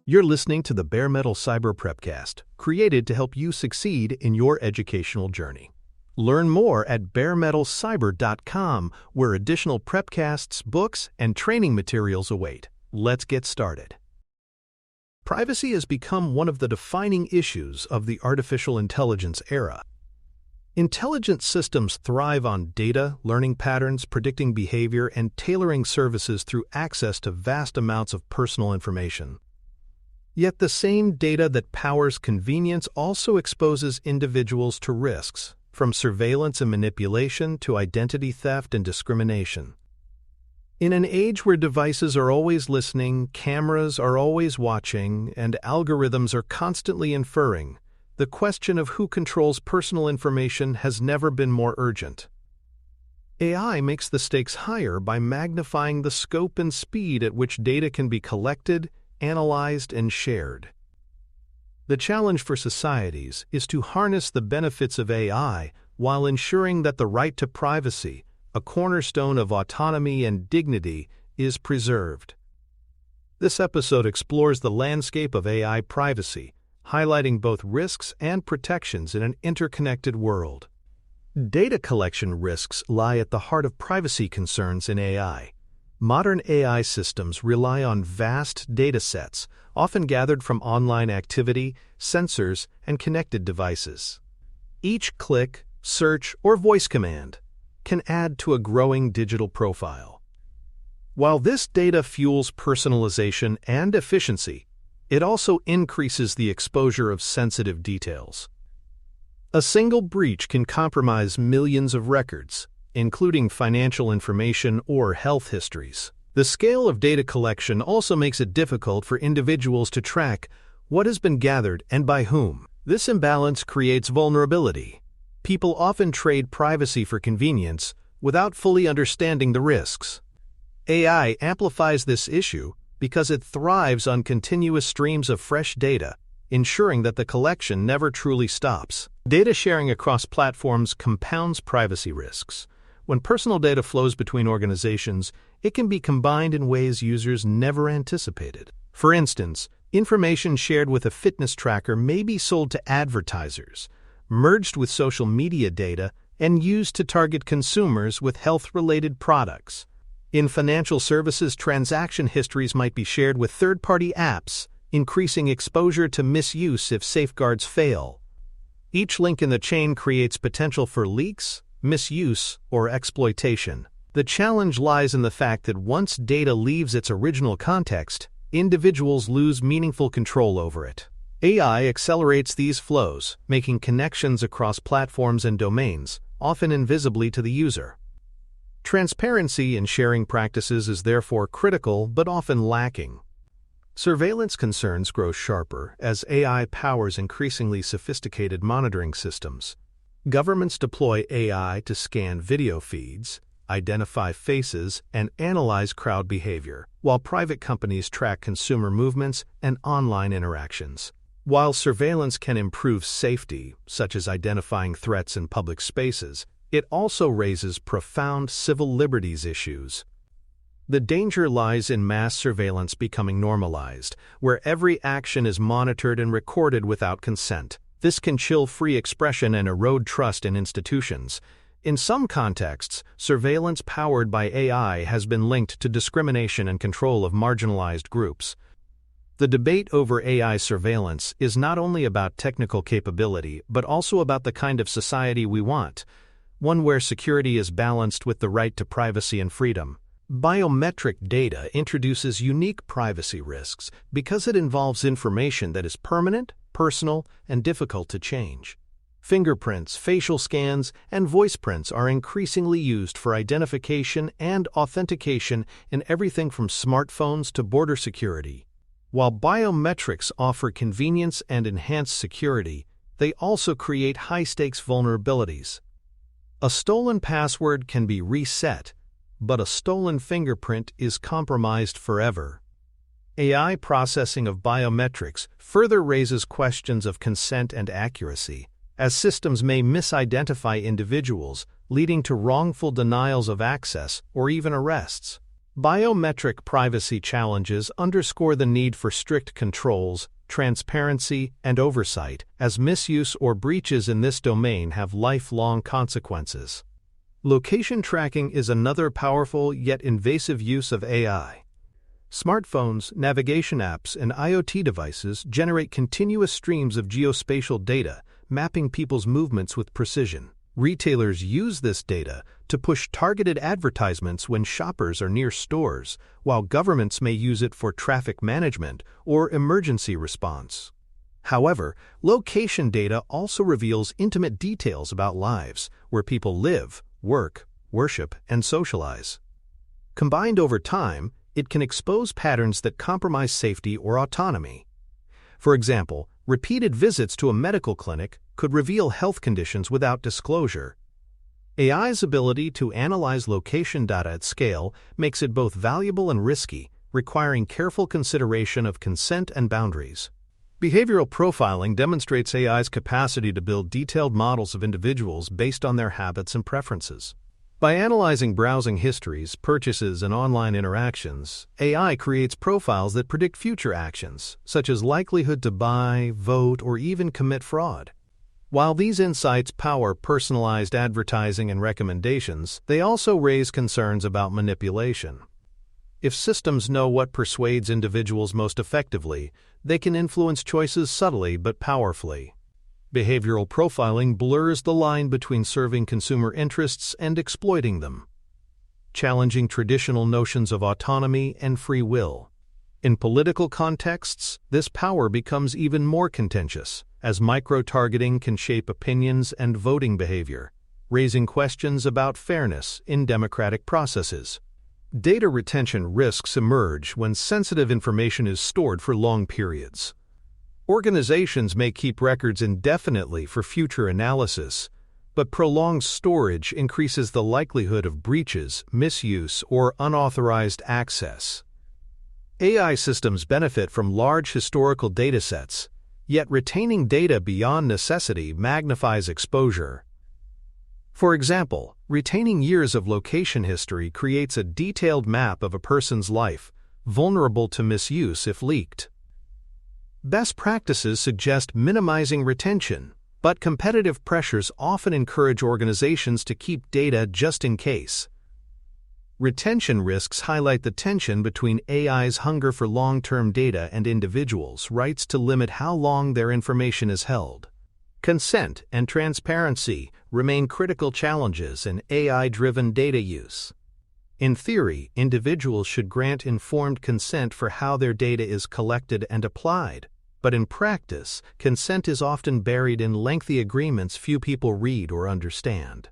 You're listening to the Bare Metal Cyber Prepcast, created to help you succeed in your educational journey. Learn more at baremetalcyber.com, where additional prepcasts, books, and training materials await. Let's get started. Privacy has become one of the defining issues of the artificial intelligence era. Intelligent systems thrive on data, learning patterns, predicting behavior, and tailoring services through access to vast amounts of personal information. Yet the same data that powers convenience also exposes individuals to risks, from surveillance and manipulation to identity theft and discrimination. In an age where devices are always listening, cameras are always watching, and algorithms are constantly inferring, the question of who controls personal information has never been more urgent. AI makes the stakes higher by magnifying the scope and speed at which data can be collected, analyzed, and shared. The challenge for societies is to harness the benefits of AI while ensuring that the right to privacy, a cornerstone of autonomy and dignity, is preserved. This episode explores the landscape of AI privacy, highlighting both risks and protections in an interconnected world. Data collection risks lie at the heart of privacy concerns in AI. Modern AI systems rely on vast data sets, often gathered from online activity, sensors, and connected devices. Each click, search, or voice command can add to a growing digital profile. While this data fuels personalization and efficiency, it also increases the exposure of sensitive details. A single breach can compromise millions of records, including financial information or health histories. The scale of data collection also makes it difficult for individuals to track what has been gathered and by whom. This imbalance creates vulnerability. People often trade privacy for convenience without fully understanding the risks. AI amplifies this issue because it thrives on continuous streams of fresh data, ensuring that the collection never truly stops. Data sharing across platforms compounds privacy risks. When personal data flows between organizations, it can be combined in ways users never anticipated. For instance, information shared with a fitness tracker may be sold to advertisers, merged with social media data, and used to target consumers with health-related products. In financial services, transaction histories might be shared with third-party apps, increasing exposure to misuse if safeguards fail. Each link in the chain creates potential for leaks, misuse, or exploitation. The challenge lies in the fact that once data leaves its original context, individuals lose meaningful control over it. AI accelerates these flows, making connections across platforms and domains, often invisibly to the user. Transparency in sharing practices is therefore critical but often lacking. Surveillance concerns grow sharper as AI powers increasingly sophisticated monitoring systems. Governments deploy AI to scan video feeds, identify faces, and analyze crowd behavior, while private companies track consumer movements and online interactions. While surveillance can improve safety, such as identifying threats in public spaces, it also raises profound civil liberties issues. The danger lies in mass surveillance becoming normalized, where every action is monitored and recorded without consent. This can chill free expression and erode trust in institutions. In some contexts, surveillance powered by AI has been linked to discrimination and control of marginalized groups. The debate over AI surveillance is not only about technical capability, but also about the kind of society we want, one where security is balanced with the right to privacy and freedom. Biometric data introduces unique privacy risks because it involves information that is permanent, personal, and difficult to change. Fingerprints, facial scans, and voice prints are increasingly used for identification and authentication in everything from smartphones to border security. While biometrics offer convenience and enhance security, they also create high-stakes vulnerabilities. A stolen password can be reset, but a stolen fingerprint is compromised forever. AI processing of biometrics further raises questions of consent and accuracy, as systems may misidentify individuals, leading to wrongful denials of access or even arrests. Biometric privacy challenges underscore the need for strict controls, transparency, and oversight, as misuse or breaches in this domain have lifelong consequences. Location tracking is another powerful yet invasive use of AI. Smartphones, navigation apps, and IoT devices generate continuous streams of geospatial data, mapping people's movements with precision. Retailers use this data to push targeted advertisements when shoppers are near stores, while governments may use it for traffic management or emergency response. However, location data also reveals intimate details about lives, where people live, work, worship, and socialize. Combined over time, it can expose patterns that compromise safety or autonomy. For example, repeated visits to a medical clinic could reveal health conditions without disclosure. AI's ability to analyze location data at scale makes it both valuable and risky, requiring careful consideration of consent and boundaries. Behavioral profiling demonstrates AI's capacity to build detailed models of individuals based on their habits and preferences. By analyzing browsing histories, purchases, and online interactions, AI creates profiles that predict future actions, such as likelihood to buy, vote, or even commit fraud. While these insights power personalized advertising and recommendations, they also raise concerns about manipulation. If systems know what persuades individuals most effectively, they can influence choices subtly but powerfully. Behavioral profiling blurs the line between serving consumer interests and exploiting them, challenging traditional notions of autonomy and free will. In political contexts, this power becomes even more contentious, as micro-targeting can shape opinions and voting behavior, raising questions about fairness in democratic processes. Data retention risks emerge when sensitive information is stored for long periods. Organizations may keep records indefinitely for future analysis, but prolonged storage increases the likelihood of breaches, misuse, or unauthorized access. AI systems benefit from large historical datasets, yet retaining data beyond necessity magnifies exposure. For example, retaining years of location history creates a detailed map of a person's life, vulnerable to misuse if leaked. Best practices suggest minimizing retention, but competitive pressures often encourage organizations to keep data just in case. Retention risks highlight the tension between AI's hunger for long-term data and individuals' rights to limit how long their information is held. Consent and transparency remain critical challenges in AI-driven data use. In theory, individuals should grant informed consent for how their data is collected and applied, but in practice, consent is often buried in lengthy agreements few people read or understand.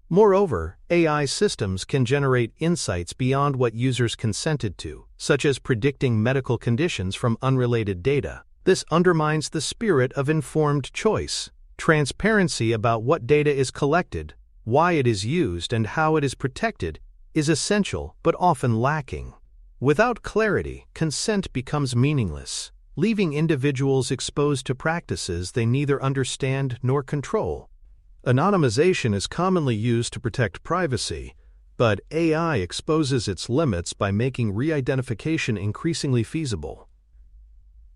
Moreover, AI systems can generate insights beyond what users consented to, such as predicting medical conditions from unrelated data. This undermines the spirit of informed choice. Transparency about what data is collected, why it is used, and how it is protected is essential but often lacking. Without clarity, consent becomes meaningless, leaving individuals exposed to practices they neither understand nor control. Anonymization is commonly used to protect privacy, but AI exposes its limits by making re-identification increasingly feasible.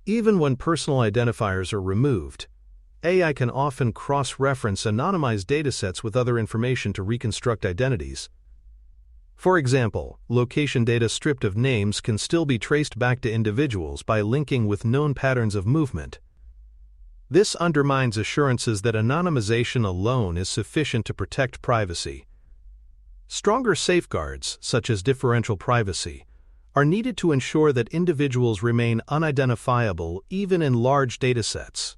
Even when personal identifiers are removed, AI can often cross-reference anonymized datasets with other information to reconstruct identities. For example, location data stripped of names can still be traced back to individuals by linking with known patterns of movement. This undermines assurances that anonymization alone is sufficient to protect privacy. Stronger safeguards, such as differential privacy, are needed to ensure that individuals remain unidentifiable even in large datasets.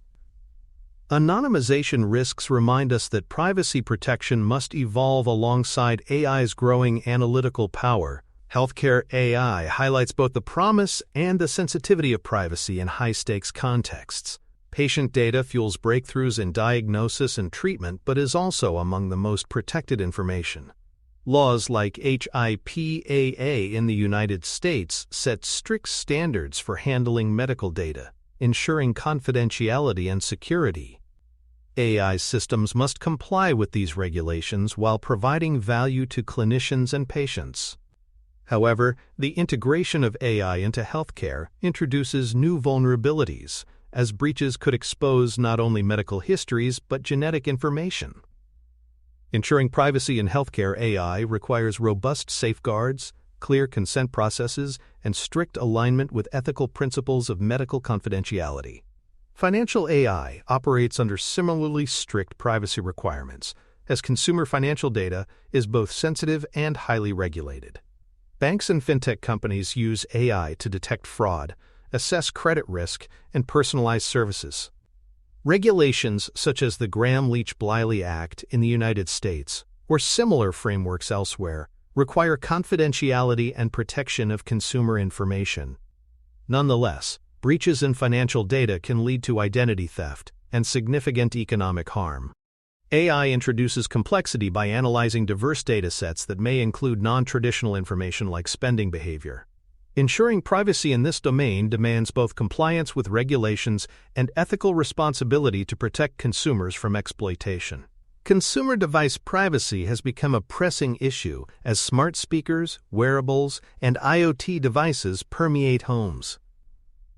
Anonymization risks remind us that privacy protection must evolve alongside AI's growing analytical power. Healthcare AI highlights both the promise and the sensitivity of privacy in high-stakes contexts. Patient data fuels breakthroughs in diagnosis and treatment, but is also among the most protected information. Laws like HIPAA in the United States set strict standards for handling medical data, ensuring confidentiality and security. AI systems must comply with these regulations while providing value to clinicians and patients. However, the integration of AI into healthcare introduces new vulnerabilities, as breaches could expose not only medical histories but genetic information. Ensuring privacy in healthcare AI requires robust safeguards, clear consent processes, and strict alignment with ethical principles of medical confidentiality. Financial AI operates under similarly strict privacy requirements, as consumer financial data is both sensitive and highly regulated. Banks and fintech companies use AI to detect fraud, assess credit risk, and personalize services. Regulations such as the Gramm-Leach-Bliley Act in the United States, or similar frameworks elsewhere, require confidentiality and protection of consumer information. Nonetheless, breaches in financial data can lead to identity theft and significant economic harm. AI introduces complexity by analyzing diverse data sets that may include non-traditional information like spending behavior. Ensuring privacy in this domain demands both compliance with regulations and ethical responsibility to protect consumers from exploitation. Consumer device privacy has become a pressing issue as smart speakers, wearables, and IoT devices permeate homes.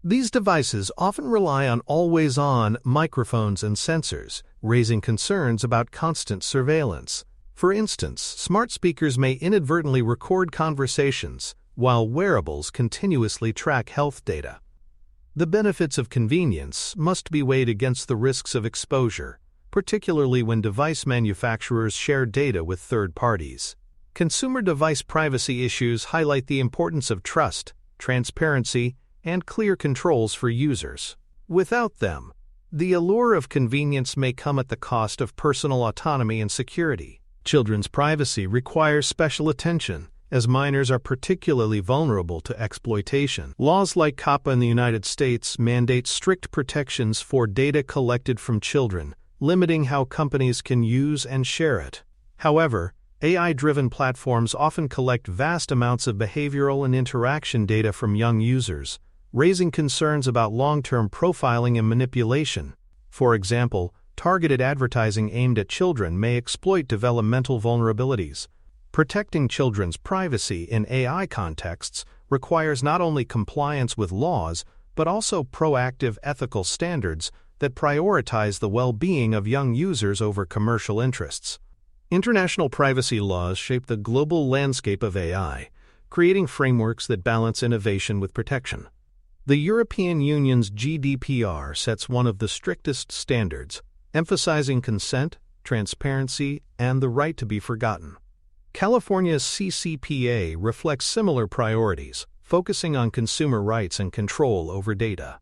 These devices often rely on always-on microphones and sensors, raising concerns about constant surveillance. For instance, smart speakers may inadvertently record conversations, while wearables continuously track health data. The benefits of convenience must be weighed against the risks of exposure, particularly when device manufacturers share data with third parties. Consumer device privacy issues highlight the importance of trust, transparency, and clear controls for users. Without them, the allure of convenience may come at the cost of personal autonomy and security. Children's privacy requires special attention, as minors are particularly vulnerable to exploitation. Laws like COPPA in the United States mandate strict protections for data collected from children, limiting how companies can use and share it. However, AI-driven platforms often collect vast amounts of behavioral and interaction data from young users, raising concerns about long-term profiling and manipulation. For example, targeted advertising aimed at children may exploit developmental vulnerabilities. Protecting children's privacy in AI contexts requires not only compliance with laws, but also proactive ethical standards that prioritize the well-being of young users over commercial interests. International privacy laws shape the global landscape of AI, creating frameworks that balance innovation with protection. The European Union's GDPR sets one of the strictest standards, emphasizing consent, transparency, and the right to be forgotten. California's CCPA reflects similar priorities, focusing on consumer rights and control over data.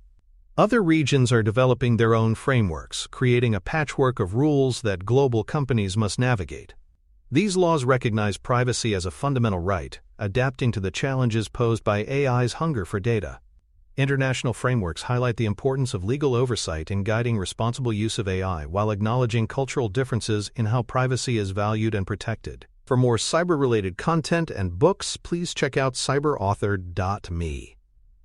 Other regions are developing their own frameworks, creating a patchwork of rules that global companies must navigate. These laws recognize privacy as a fundamental right, adapting to the challenges posed by AI's hunger for data. International frameworks highlight the importance of legal oversight in guiding responsible use of AI while acknowledging cultural differences in how privacy is valued and protected. For more cyber-related content and books, please check out cyberauthor.me.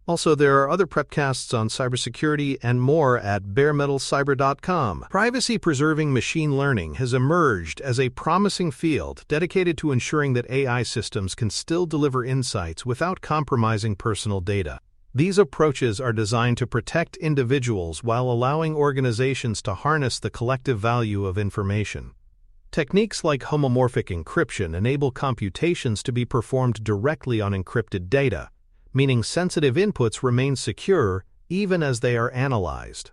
Also, there are other prepcasts on cybersecurity and more at baremetalcyber.com. Privacy-preserving machine learning has emerged as a promising field dedicated to ensuring that AI systems can still deliver insights without compromising personal data. These approaches are designed to protect individuals while allowing organizations to harness the collective value of information. Techniques like homomorphic encryption enable computations to be performed directly on encrypted data, meaning sensitive inputs remain secure even as they are analyzed.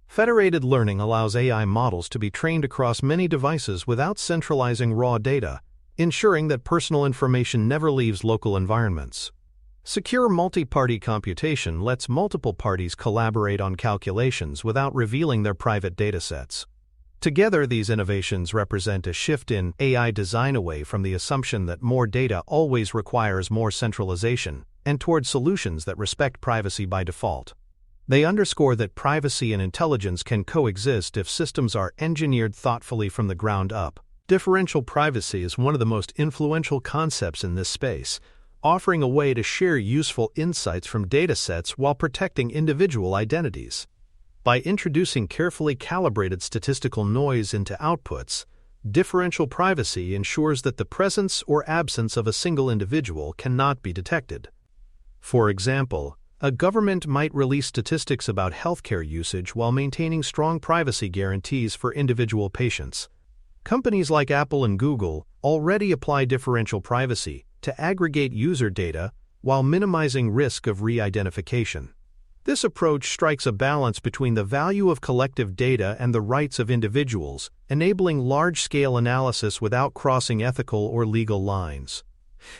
Federated learning allows AI models to be trained across many devices without centralizing raw data, ensuring that personal information never leaves local environments. Secure multi-party computation lets multiple parties collaborate on calculations without revealing their private datasets. Together, these innovations represent a shift in AI design away from the assumption that more data always requires more centralization, and toward solutions that respect privacy by default. They underscore that privacy and intelligence can coexist if systems are engineered thoughtfully from the ground up. Differential privacy is one of the most influential concepts in this space, offering a way to share useful insights from datasets while protecting individual identities. By introducing carefully calibrated statistical noise into outputs, Differential privacy ensures that the presence or absence of a single individual cannot be detected. For example, a government might release statistics about healthcare usage while maintaining strong privacy guarantees for individual patients. Companies like Apple and Google already apply differential privacy to aggregate user data while minimizing risk of re-identification. This approach strikes a balance between the value of collective data and the rights of individuals, enabling large-scale analysis without crossing ethical or legal lines.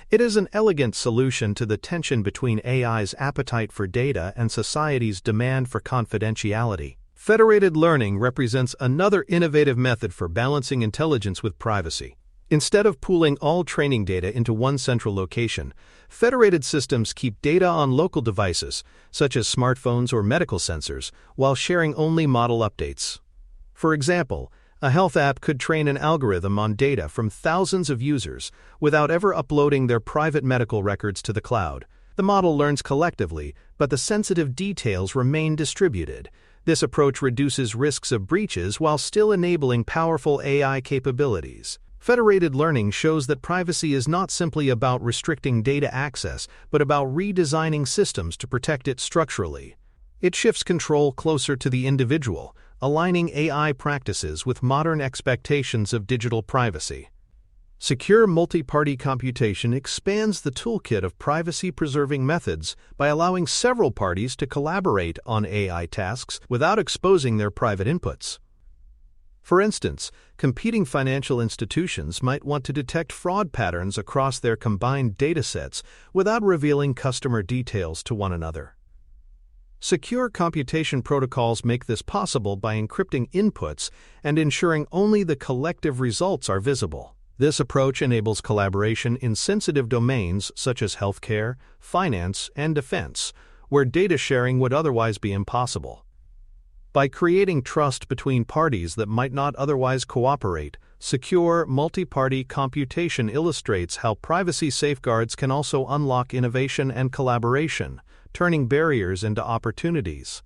It is an elegant solution to the tension between AI's appetite for data and society's demand for confidentiality. Federated learning represents another innovative method for balancing intelligence with privacy. Instead of pooling all training data into one central location, federated systems keep data on local devices, such as smartphones or medical sensors, while sharing only model updates. For example, a health app could train an algorithm on data from thousands of users without ever uploading their private medical records to the cloud. The model learns collectively, but the sensitive details remain distributed. This approach reduces risks of breaches while still enabling powerful AI capabilities. Federated learning shows that privacy is not simply about restricting data access, but about redesigning systems to protect it structurally. It shifts control closer to the individual, aligning AI practices with modern expectations of digital privacy. Secure multi-party computation expands the toolkit of privacy-preserving methods by allowing several parties to collaborate on AI tasks without exposing their private inputs. For instance, competing financial institutions might want to detect fraud patterns across their combined datasets without revealing customer details to one another. Secure computation protocols make this possible by encrypting inputs and ensuring only the collective results are visible. This approach enables collaboration in sensitive domains such as healthcare, finance, and defense, where data sharing would otherwise be impossible. By creating trust between parties that might not otherwise cooperate, secure multi-party computation illustrates how privacy safeguards can also unlock innovation and collaboration, turning barriers into opportunities.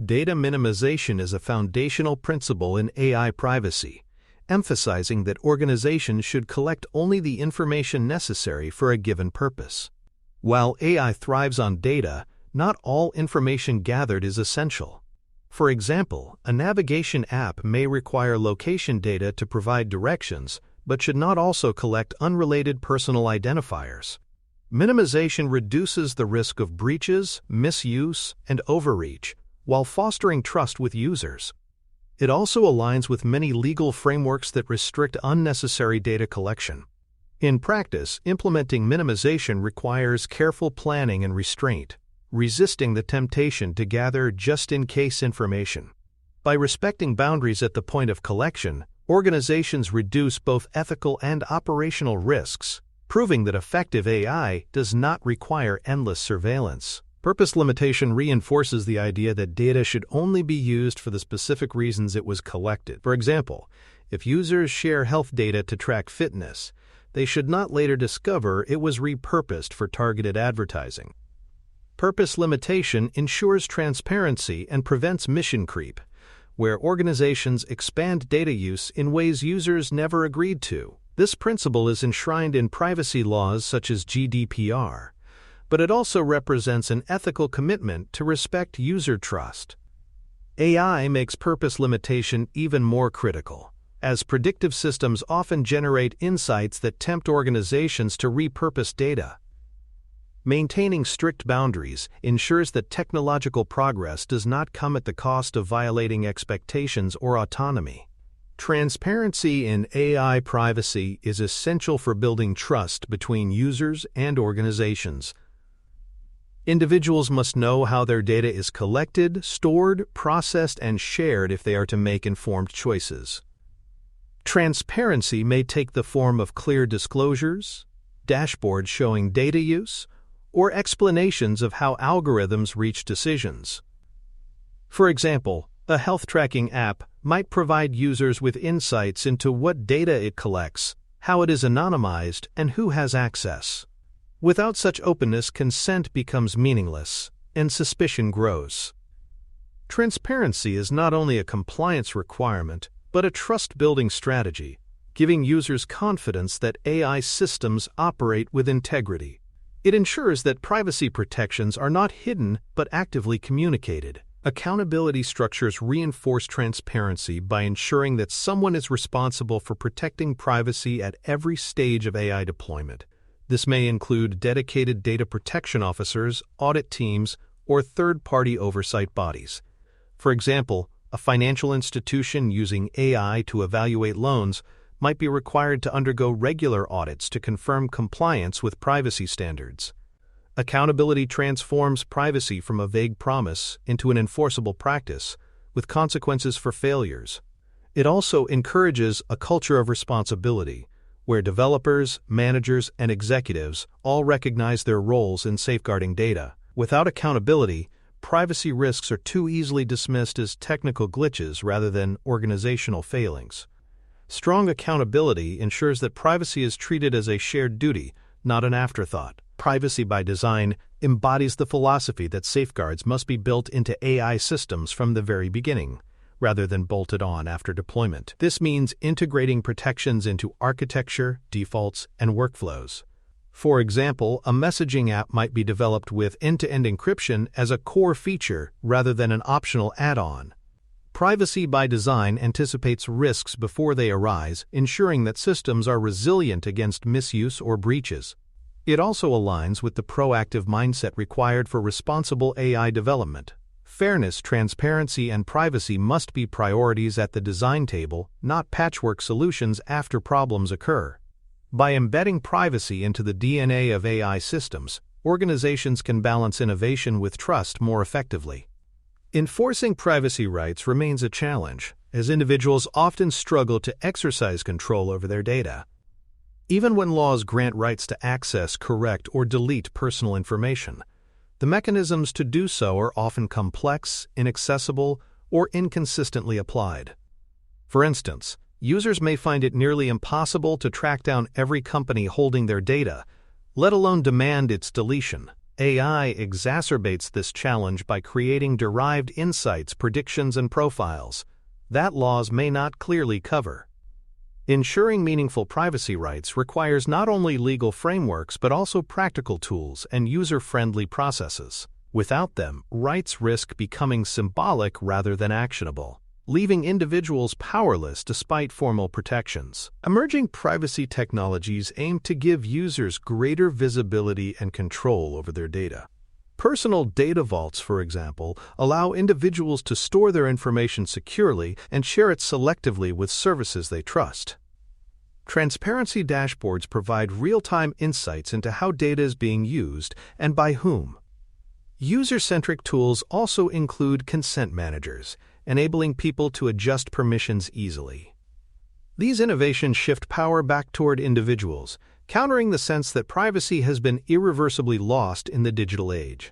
Data minimization is a foundational principle in AI privacy, emphasizing that organizations should collect only the information necessary for a given purpose. While AI thrives on data, not all information gathered is essential. For example, a navigation app may require location data to provide directions, but should not also collect unrelated personal identifiers. Minimization reduces the risk of breaches, misuse, and overreach, while fostering trust with users. It also aligns with many legal frameworks that restrict unnecessary data collection. In practice, implementing minimization requires careful planning and restraint, resisting the temptation to gather just-in-case information. By respecting boundaries at the point of collection, organizations reduce both ethical and operational risks, proving that effective AI does not require endless surveillance. Purpose limitation reinforces the idea that data should only be used for the specific reasons it was collected. For example, if users share health data to track fitness, they should not later discover it was repurposed for targeted advertising. Purpose limitation ensures transparency and prevents mission creep, where organizations expand data use in ways users never agreed to. This principle is enshrined in privacy laws such as GDPR, but it also represents an ethical commitment to respect user trust. AI makes purpose limitation even more critical, as predictive systems often generate insights that tempt organizations to repurpose data. Maintaining strict boundaries ensures that technological progress does not come at the cost of violating expectations or autonomy. Transparency in AI privacy is essential for building trust between users and organizations. Individuals must know how their data is collected, stored, processed, and shared if they are to make informed choices. Transparency may take the form of clear disclosures, dashboards showing data use, or explanations of how algorithms reach decisions. For example, a health tracking app might provide users with insights into what data it collects, how it is anonymized, and who has access. Without such openness, consent becomes meaningless, and suspicion grows. Transparency is not only a compliance requirement, but a trust-building strategy. giving users confidence that AI systems operate with integrity. It ensures that privacy protections are not hidden but actively communicated. Accountability structures reinforce transparency by ensuring that someone is responsible for protecting privacy at every stage of AI deployment. This may include dedicated data protection officers, audit teams, or third-party oversight bodies. For example, a financial institution using AI to evaluate loans might be required to undergo regular audits to confirm compliance with privacy standards. Accountability transforms privacy from a vague promise into an enforceable practice, with consequences for failures. It also encourages a culture of responsibility, where developers, managers, and executives all recognize their roles in safeguarding data. Without accountability, privacy risks are too easily dismissed as technical glitches rather than organizational failings. Strong accountability ensures that privacy is treated as a shared duty, not an afterthought. Privacy by design embodies the philosophy that safeguards must be built into AI systems from the very beginning, rather than bolted on after deployment. This means integrating protections into architecture, defaults, and workflows. For example, a messaging app might be developed with end-to-end encryption as a core feature rather than an optional add-on. Privacy by design anticipates risks before they arise, ensuring that systems are resilient against misuse or breaches. It also aligns with the proactive mindset required for responsible AI development. Fairness, transparency, and privacy must be priorities at the design table, not patchwork solutions after problems occur. By embedding privacy into the DNA of AI systems, organizations can balance innovation with trust more effectively. Enforcing privacy rights remains a challenge, as individuals often struggle to exercise control over their data. Even when laws grant rights to access, correct, or delete personal information, the mechanisms to do so are often complex, inaccessible, or inconsistently applied. For instance, users may find it nearly impossible to track down every company holding their data, let alone demand its deletion. AI exacerbates this challenge by creating derived insights, predictions, and profiles that laws may not clearly cover. Ensuring meaningful privacy rights requires not only legal frameworks but also practical tools and user-friendly processes. Without them, rights risk becoming symbolic rather than actionable, leaving individuals powerless despite formal protections. Emerging privacy technologies aim to give users greater visibility and control over their data. Personal data vaults, for example, allow individuals to store their information securely and share it selectively with services they trust. Transparency dashboards provide real-time insights into how data is being used and by whom. User-centric tools also include consent managers, enabling people to adjust permissions easily. These innovations shift power back toward individuals, countering the sense that privacy has been irreversibly lost in the digital age.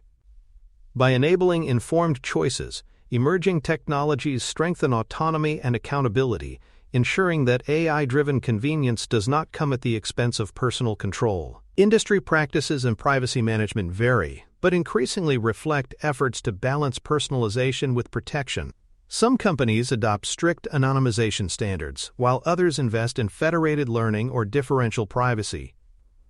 By enabling informed choices, emerging technologies strengthen autonomy and accountability, ensuring that AI-driven convenience does not come at the expense of personal control. Industry practices and privacy management vary, but increasingly reflect efforts to balance personalization with protection. Some companies adopt strict anonymization standards, while others invest in federated learning or differential privacy.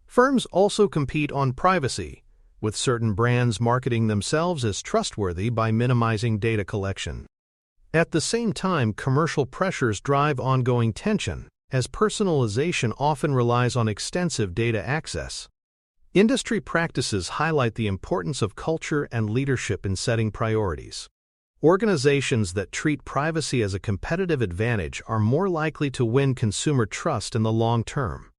Firms also compete on privacy, with certain brands marketing themselves as trustworthy by minimizing data collection. At the same time, commercial pressures drive ongoing tension, as personalization often relies on extensive data access. Industry practices highlight the importance of culture and leadership in setting priorities. Organizations that treat privacy as a competitive advantage are more likely to win consumer trust in the long term.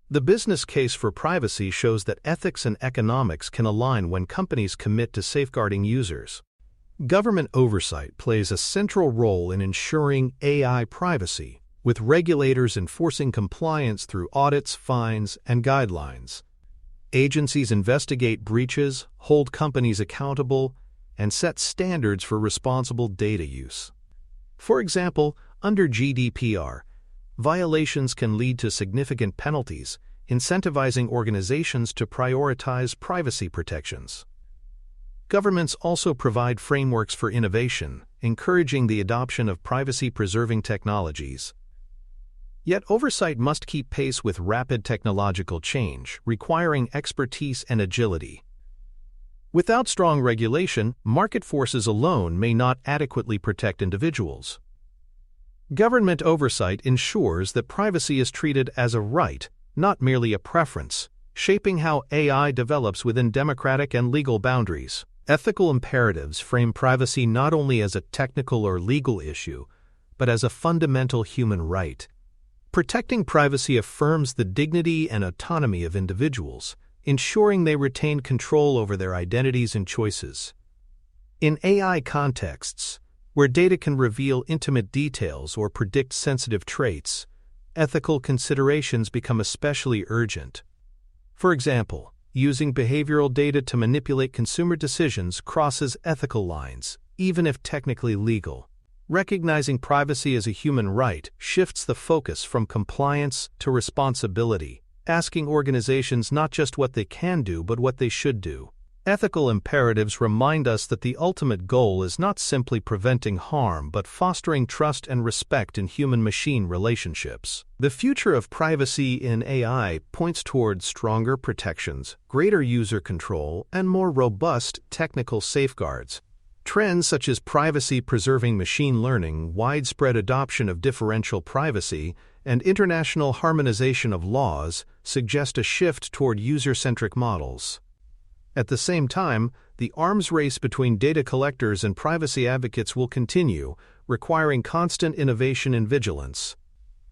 The business case for privacy shows that ethics and economics can align when companies commit to safeguarding users. Government oversight plays a central role in ensuring AI privacy, with regulators enforcing compliance through audits, fines, and guidelines. Agencies investigate breaches, hold companies accountable, and set standards for responsible data use. For example, under GDPR, violations can lead to significant penalties, incentivizing organizations to prioritize privacy protections. Governments also provide frameworks for innovation, encouraging the adoption of privacy-preserving technologies. Yet oversight must keep pace with rapid technological change, requiring expertise and agility. Without strong regulation, market forces alone may not adequately protect individuals. Government oversight ensures that privacy is treated as a right, not merely a preference, shaping how AI develops within democratic and legal boundaries. Ethical imperatives frame privacy not only as a technical or legal issue, but as a fundamental human right. Protecting privacy affirms the dignity and autonomy of individuals, ensuring they retain control over their identities and choices. In AI contexts, where data can reveal intimate details or predict sensitive traits, ethical considerations become especially urgent. For example, using behavioral data to manipulate consumer decisions crosses ethical lines, even if technically legal. Recognizing privacy as a human right shifts the focus from compliance to responsibility, asking organizations not just what they can do but what they should do. Ethical imperatives remind us that the ultimate goal is not simply preventing harm but fostering trust and respect in human-machine relationships. The future of privacy in AI points toward stronger protections, greater user control, and more robust technical safeguards. Trends such as privacy-preserving machine learning, widespread adoption of differential privacy, and international harmonization of laws suggest a shift toward user-centric models. At the same time, the arms race between data collectors and privacy advocates will continue, requiring constant innovation and vigilance.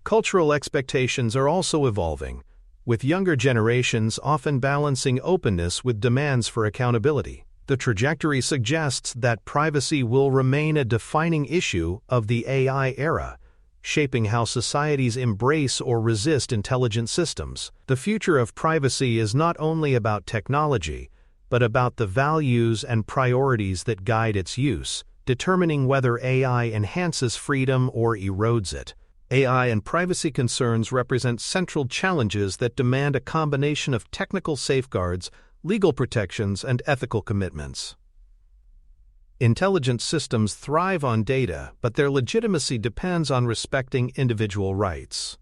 Cultural expectations are also evolving, with younger generations often balancing openness with demands for accountability. The trajectory suggests that privacy will remain a defining issue of the AI era, shaping how societies embrace or resist intelligent systems. The future of privacy is not only about technology, but about the values and priorities that guide its use, determining whether AI enhances freedom or erodes it. AI and privacy concerns represent central challenges that demand a combination of technical safeguards, legal protections, and ethical commitments. Intelligent systems thrive on data, but their legitimacy depends on respecting individual rights.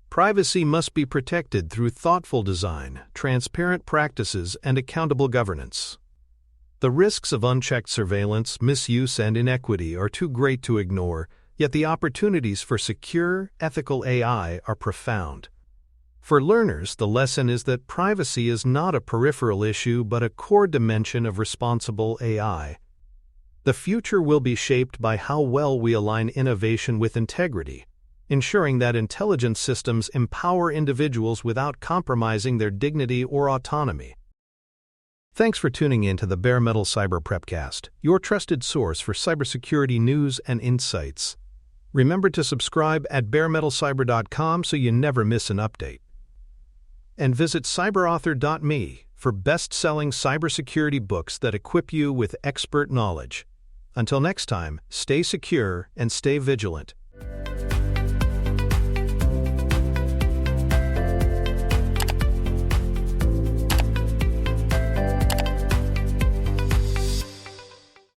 Privacy must be protected through thoughtful design, transparent practices, and accountable governance. The risks of unchecked surveillance, misuse, and inequity are too great to ignore, yet the opportunities for secure, ethical AI are profound. For learners, the lesson is that privacy is not a peripheral issue but a core dimension of responsible AI. The future will be shaped by how well we align innovation with integrity, ensuring that intelligent systems empower individuals without compromising their dignity or autonomy. Thanks for tuning in to the Bare Metal Cyber Prepcast, your trusted source for cybersecurity news and insights. Remember to subscribe at baremetalcyber.com so you never miss an update. And visit cyberauthor.me for best-selling cybersecurity books that equip you with expert knowledge. Until next time, stay secure and stay vigilant.